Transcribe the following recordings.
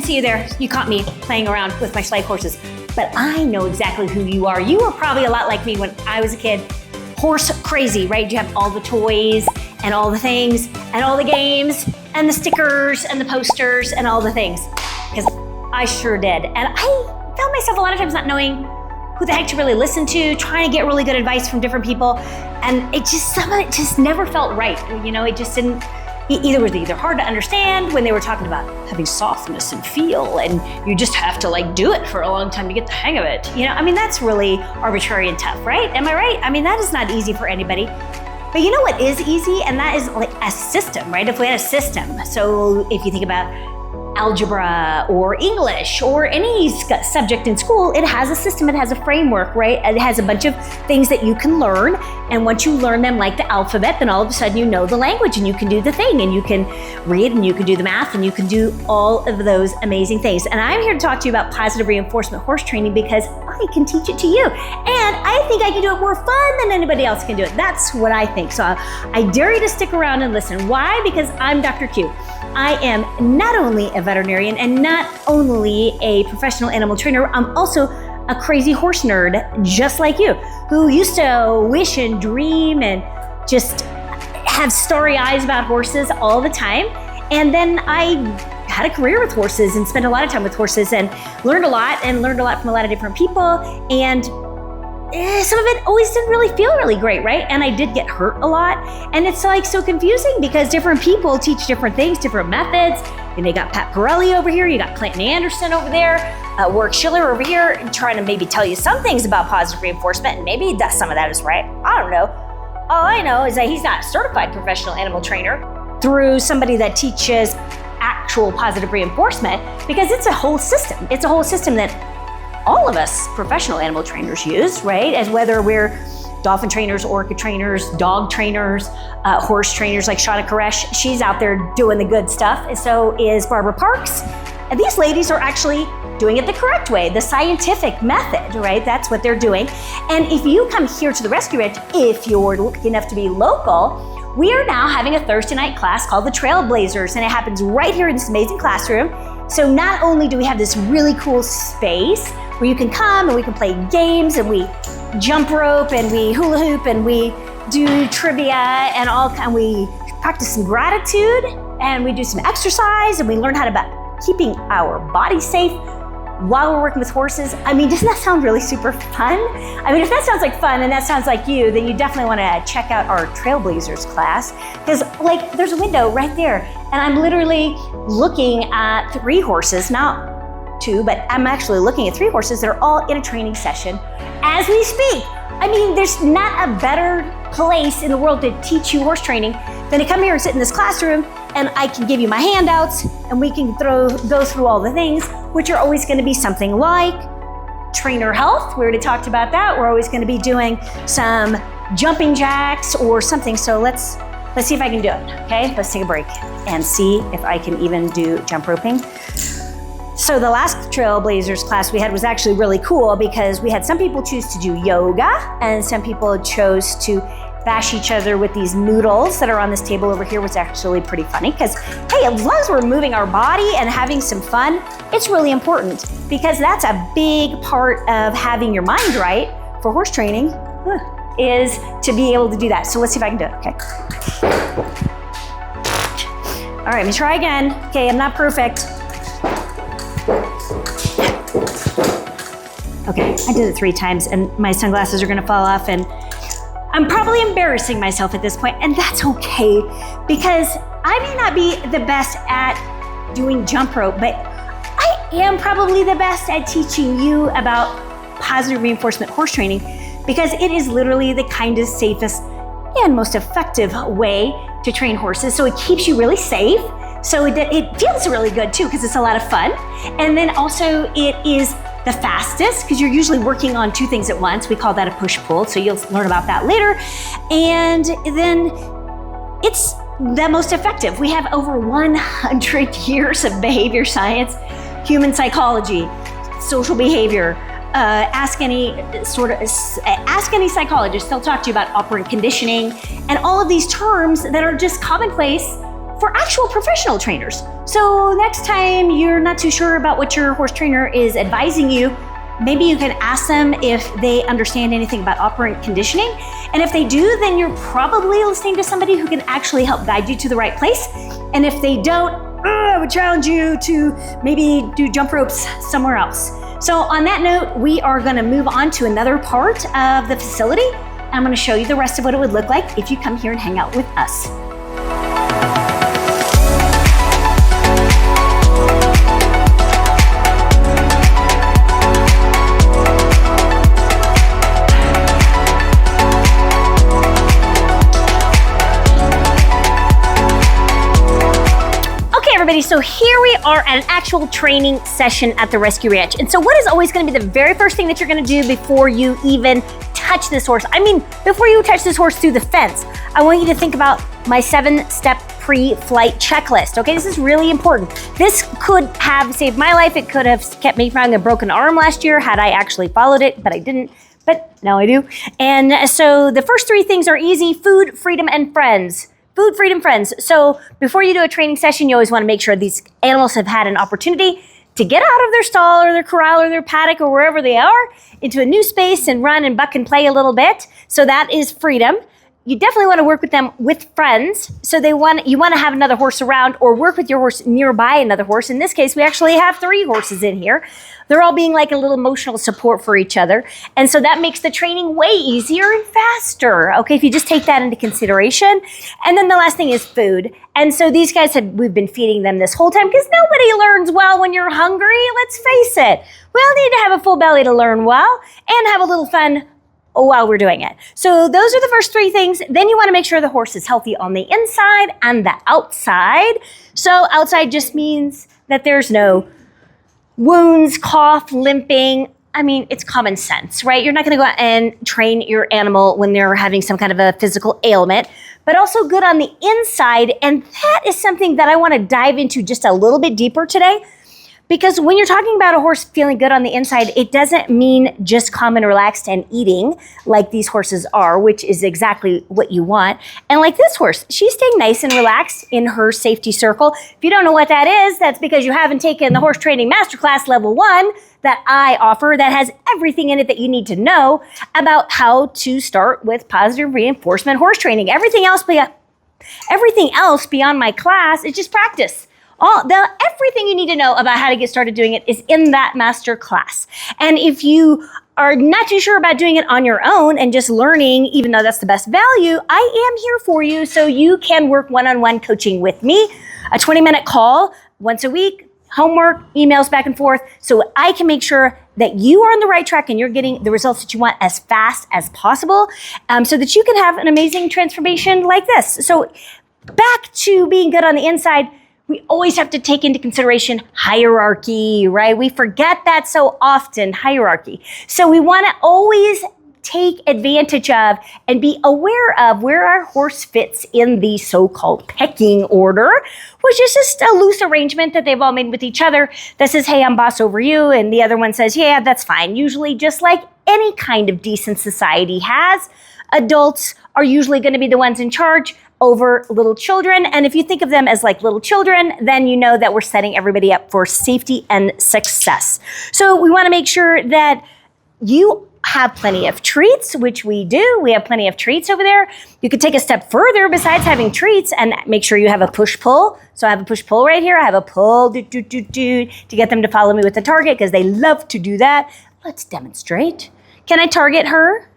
see you there. You caught me playing around with my sleigh horses. But I know exactly who you are. You were probably a lot like me when I was a kid. Horse crazy, right? You have all the toys and all the things and all the games and the stickers and the posters and all the things. Because I sure did. And I found myself a lot of times not knowing who the heck to really listen to, trying to get really good advice from different people. And some of it just never felt right. You know, it just didn't, it was either hard to understand when they were talking about having softness and feel, and you just have to like do it for a long time to get the hang of it. You know, I mean, that's really arbitrary and tough, right? Am I right? I mean, that is not easy for anybody. But you know what is easy? And that is like a system, right? If we had a system. So if you think about algebra or English or any subject in school, it has a system, it has a framework, right? It has a bunch of things that you can learn. And once you learn them like the alphabet, then all of a sudden you know the language and you can do the thing and you can read and you can do the math and you can do all of those amazing things. And I'm here to talk to you about positive reinforcement horse training because I can teach it to you. And I think I can do it more fun than anybody else can do it. That's what I think. So I dare you to stick around and listen. Why? Because I'm Dr. Q. I am not only a veterinarian and not only a professional animal trainer, I'm also a crazy horse nerd just like you, who used to wish and dream and just have starry eyes about horses all the time. And then I had a career with horses and spent a lot of time with horses and learned a lot from a lot of different people. And some of it always didn't really feel really great, right? And I did get hurt a lot. And it's like so confusing because different people teach different things, different methods. And you got Pat Pirelli over here, you got Clinton Anderson over there, Warwick Schiller over here, trying to maybe tell you some things about positive reinforcement, and maybe some of that is right. I don't know. All I know is that he's not a certified professional animal trainer through somebody that teaches actual positive reinforcement, because it's a whole system. It's a whole system that all of us professional animal trainers use, right? As whether we're dolphin trainers, orca trainers, dog trainers, horse trainers like Shauna Koresh, she's out there doing the good stuff. And so is Barbara Parks. And these ladies are actually doing it the correct way, the scientific method, right? That's what they're doing. And if you come here to the ResqRanch, if you're lucky enough to be local, we are now having a Thursday night class called the Trailblazers, and it happens right here in this amazing classroom. So not only do we have this really cool space where you can come and we can play games and we jump rope and we hula hoop and we do trivia and we practice some gratitude and we do some exercise and we learn how to about keeping our body safe while we're working with horses. I mean, doesn't that sound really super fun? I mean, if that sounds like fun and that sounds like you, then you definitely want to check out our Trailblazers class, because like there's a window right there and I'm literally looking at 3 horses, not 2, but I'm actually looking at 3 horses that are all in a training session as we speak. I mean, there's not a better place in the world to teach you horse training than to come here and sit in this classroom and I can give you my handouts and we can go through all the things, which are always going to be something like trainer health. We already talked about that. We're always going to be doing some jumping jacks or something. So let's see if I can do it. Okay, let's take a break and see if I can even do jump roping. So the last Trailblazers class we had was actually really cool because we had some people choose to do yoga and some people chose to bash each other with these noodles that are on this table over here, was actually pretty funny because, hey, as long as we're moving our body and having some fun, it's really important because that's a big part of having your mind right for horse training is to be able to do that. So let's see if I can do it, okay? All right, let me try again. Okay, I'm not perfect. Okay, I did it 3 times and my sunglasses are gonna fall off and I'm probably embarrassing myself at this point, and that's okay because I may not be the best at doing jump rope, but I am probably the best at teaching you about positive reinforcement horse training because it is literally the kindest, safest, and most effective way to train horses. So it keeps you really safe. So it feels really good too because it's a lot of fun. And then also it is the fastest because you're usually working on 2 things at once. We call that a push-pull, so you'll learn about that later. And then it's the most effective. We have over 100 years of behavior science, human psychology, social behavior. Ask any psychologist, they'll talk to you about operant conditioning and all of these terms that are just commonplace for actual professional trainers. So next time you're not too sure about what your horse trainer is advising you, maybe you can ask them if they understand anything about operant conditioning. And if they do, then you're probably listening to somebody who can actually help guide you to the right place. And if they don't, I would challenge you to maybe do jump ropes somewhere else. So on that note, we are gonna move on to another part of the facility. I'm gonna show you the rest of what it would look like if you come here and hang out with us. Everybody, so here we are at an actual training session at the ResqRanch. And so what is always going to be the very first thing that you're going to do before you even touch this horse? I mean, before you touch this horse through the fence, I want you to think about my 7-step pre-flight checklist. Okay, this is really important. This could have saved my life. It could have kept me from having a broken arm last year had I actually followed it, but I didn't. But now I do. And so the first 3 things are easy: food, freedom, and friends. Food, freedom, friends. So before you do a training session, you always want to make sure these animals have had an opportunity to get out of their stall or their corral or their paddock or wherever they are into a new space and run and buck and play a little bit. So that is freedom. You definitely want to work with them with friends. So you want to have another horse around or work with your horse nearby another horse. In this case, we actually have 3 horses in here. They're all being like a little emotional support for each other. And so that makes the training way easier and faster. Okay, if you just take that into consideration. And then the last thing is food. And so these guys we've been feeding them this whole time because nobody learns well when you're hungry. Let's face it. We all need to have a full belly to learn well and have a little fun while we're doing it. So those are the first 3 things. Then you want to make sure the horse is healthy on the inside and the outside. So outside just means that there's no wounds, cough, limping. I mean, it's common sense, right? You're not going to go out and train your animal when they're having some kind of a physical ailment, but also good on the inside. And that is something that I want to dive into just a little bit deeper today. Because when you're talking about a horse feeling good on the inside, it doesn't mean just calm and relaxed and eating like these horses are, which is exactly what you want. And like this horse, she's staying nice and relaxed in her safety circle. If you don't know what that is, that's because you haven't taken the Horse Training Masterclass Level 1 that I offer that has everything in it that you need to know about how to start with positive reinforcement horse training. Everything else beyond my class is just practice. Everything you need to know about how to get started doing it is in that master class. And if you are not too sure about doing it on your own and just learning, even though that's the best value, I am here for you so you can work one-on-one coaching with me. A 20-minute call once a week, homework, emails back and forth, so I can make sure that you are on the right track and you're getting the results that you want as fast as possible, so that you can have an amazing transformation like this. So back to being good on the inside, we always have to take into consideration hierarchy, right? We forget that so often, hierarchy. So we want to always take advantage of and be aware of where our horse fits in the so-called pecking order, which is just a loose arrangement that they've all made with each other that says, hey, I'm boss over you. And the other one says, yeah, that's fine. Usually just like any kind of decent society has, adults are usually going to be the ones in charge over little children. And if you think of them as like little children, then you know that we're setting everybody up for safety and success. So we want to make sure that you have plenty of treats, which we do. We have plenty of treats over there. You could take a step further besides having treats and make sure you have a push-pull. So I have a push-pull right here. I have a pull to get them to follow me with the target because they love to do that. Let's demonstrate. Can I target her?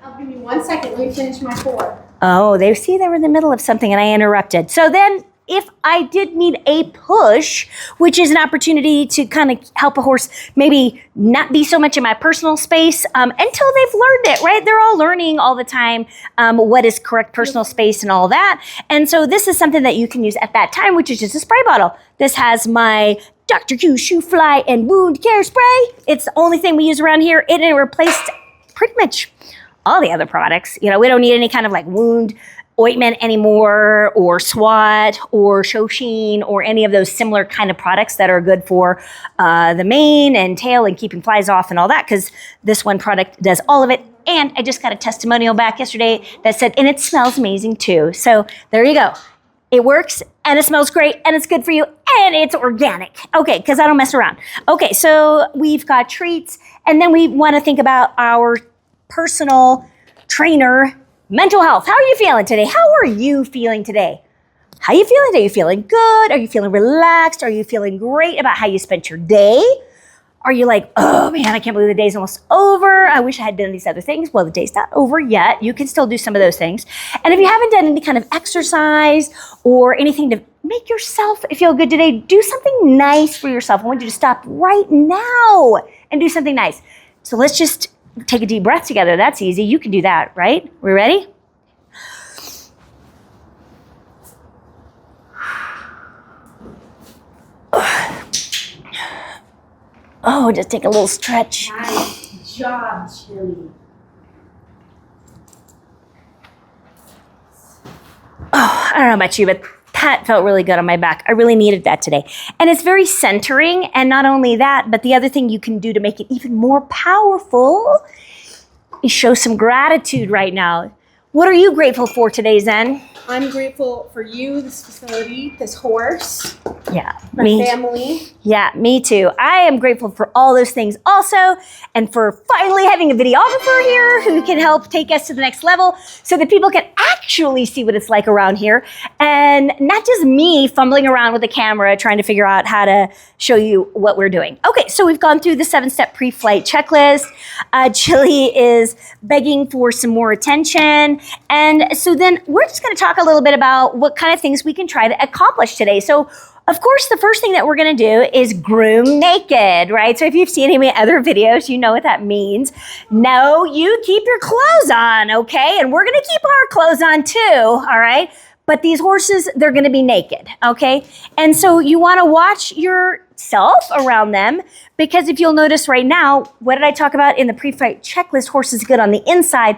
I'll give you 1 second. Let me finish my 4. Oh, they were in the middle of something and I interrupted. So then if I did need a push, which is an opportunity to kind of help a horse maybe not be so much in my personal space until they've learned it, right? They're all learning all the time what is correct personal space and all that. And so this is something that you can use at that time, which is just a spray bottle. This has my DrQ's shoe fly and wound care spray. It's the only thing we use around here. It replaced pretty much all the other products. You know, we don't need any kind of like wound ointment anymore, or SWAT, or Shoshin, or any of those similar kind of products that are good for the mane and tail and keeping flies off and all that, because this one product does all of it. And I just got a testimonial back yesterday that said, and it smells amazing too. So there you go. It works, and it smells great, and it's good for you, and it's organic. Okay, because I don't mess around. Okay, so we've got treats, and then we want to think about our personal trainer mental health. How are you feeling today? How are you feeling today? How are you feeling? Are you feeling good? Are you feeling relaxed? Are you feeling great about how you spent your day? Are you like, oh man, I can't believe the day's almost over. I wish I had done these other things. Well, the day's not over yet. You can still do some of those things. And if you haven't done any kind of exercise or anything to make yourself feel good today, do something nice for yourself. I want you to stop right now and do something nice. So let's just take a deep breath together. That's easy. You can do that, right? We ready? Oh, just take a little stretch. Nice job, Chili. Oh, I don't know about you, but that felt really good on my back. I really needed that today. And it's very centering. And not only that, but the other thing you can do to make it even more powerful is show some gratitude right now. What are you grateful for today, Zen? I'm grateful for you, this facility, this horse, Yeah, my family. Yeah, me too. I am grateful for all those things also, and for finally having a videographer here who can help take us to the next level so that people can actually see what it's like around here, and not just me fumbling around with the camera trying to figure out how to show you what we're doing. Okay, so we've gone through the 7-step pre-flight checklist. Chili is begging for some more attention, and so then we're just going to talk a little bit about what kind of things we can try to accomplish today. So, of course, the first thing that we're going to do is groom naked, right? So if you've seen any of my other videos, you know what that means. No, you keep your clothes on, okay? And we're going to keep our clothes on too, all right? But these horses, they're going to be naked, okay? And so you want to watch yourself around them, because if you'll notice right now, what did I talk about in the pre-flight checklist? Horses good on the inside.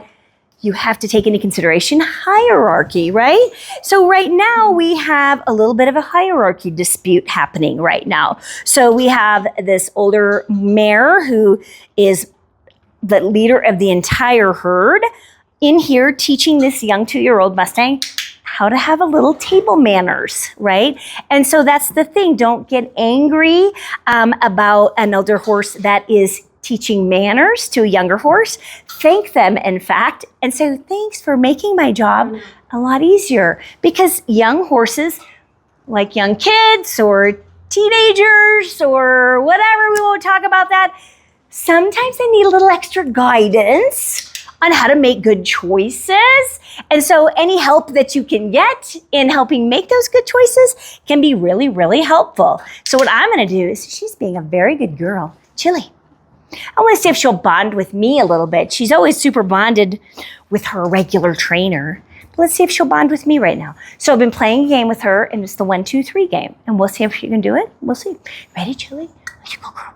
You have to take into consideration hierarchy, right? So right now we have a little bit of a hierarchy dispute happening right now. So we have this older mare who is the leader of the entire herd in here teaching this young 2-year-old Mustang how to have a little table manners, right? And so that's the thing. Don't get angry about an older horse that is teaching manners to a younger horse. Thank them, in fact, and say, thanks for making my job a lot easier. Because young horses, like young kids or teenagers or whatever, we won't talk about that, sometimes they need a little extra guidance on how to make good choices. And so any help that you can get in helping make those good choices can be really, really helpful. So what I'm going to do is, she's being a very good girl. Chili, I want to see if she'll bond with me a little bit. She's always super bonded with her regular trainer. But let's see if she'll bond with me right now. So I've been playing a game with her, and it's the 1, 2, 3 game. And we'll see if she can do it. We'll see. Ready, Chili?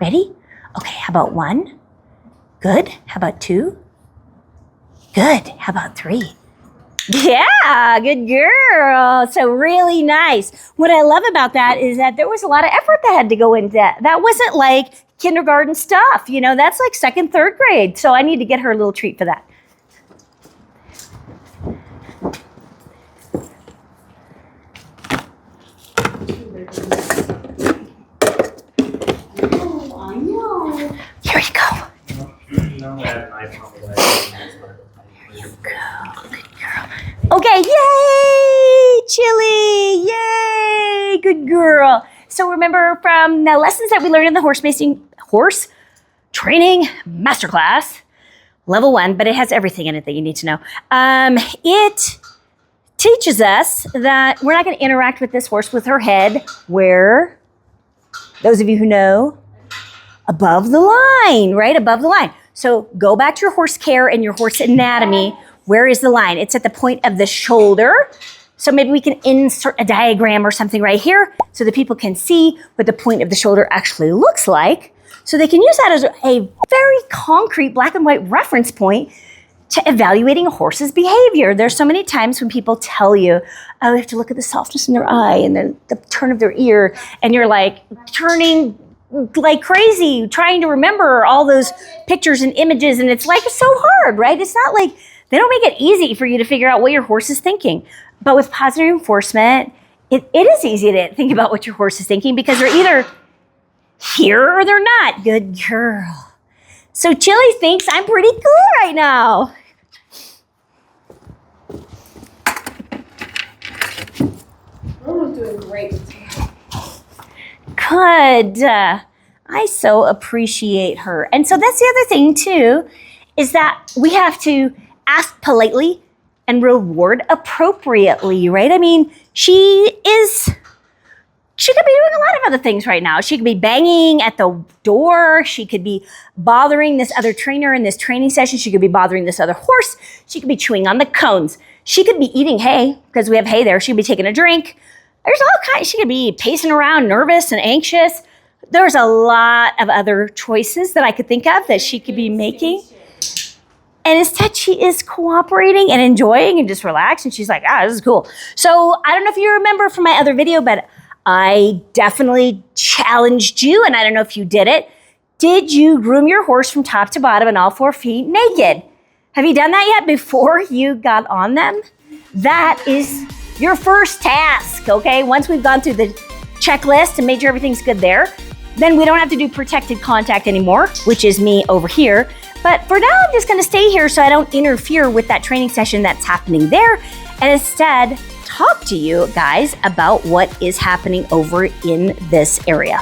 Ready? Okay, how about 1? Good. How about 2? Good. How about 3? Yeah, good girl. So really nice. What I love about that is that there was a lot of effort that had to go into that. That wasn't like kindergarten stuff, you know, that's like 2nd, 3rd grade. So I need to get her a little treat for that. Oh, I know. Here you go. No, I Good girl. Okay, yay, Chili, yay, good girl. So remember from the lessons that we learned in the horse training masterclass, level 1, but it has everything in it that you need to know. It teaches us that we're not going to interact with this horse with her head where, those of you who know, above the line, right? Above the line. So go back to your horse care and your horse anatomy. Where is the line? It's at the point of the shoulder. So maybe we can insert a diagram or something right here so that people can see what the point of the shoulder actually looks like. So they can use that as a very concrete black and white reference point to evaluating a horse's behavior. There's so many times when people tell you, oh, you have to look at the softness in their eye and the turn of their ear, and you're like turning like crazy, trying to remember all those pictures and images, and it's like, it's so hard, right? It's not like, they don't make it easy for you to figure out what your horse is thinking. But with positive reinforcement, It is easy to think about what your horse is thinking because they're either here or they're not. Good girl. So Chili thinks I'm pretty cool right now. Mama's doing great. Good. I so appreciate her. And so that's the other thing too, is that we have to ask politely and reward appropriately, right? I mean, she could be doing a lot of other things right now. She could be banging at the door. She could be bothering this other trainer in this training session. She could be bothering this other horse. She could be chewing on the cones. She could be eating hay because we have hay there. She could be taking a drink. There's all kinds. She could be pacing around nervous and anxious. There's a lot of other choices that I could think of that she could be making. And instead, she is cooperating and enjoying and just relaxed. And she's like, this is cool. So I don't know if you remember from my other video, but I definitely challenged you. And I don't know if you did it. Did you groom your horse from top to bottom and all 4 feet naked? Have you done that yet before you got on them? That is your first task, okay? Once we've gone through the checklist and made sure everything's good there, then we don't have to do protected contact anymore, which is me over here. But for now, I'm just gonna stay here so I don't interfere with that training session that's happening there, and instead talk to you guys about what is happening over in this area.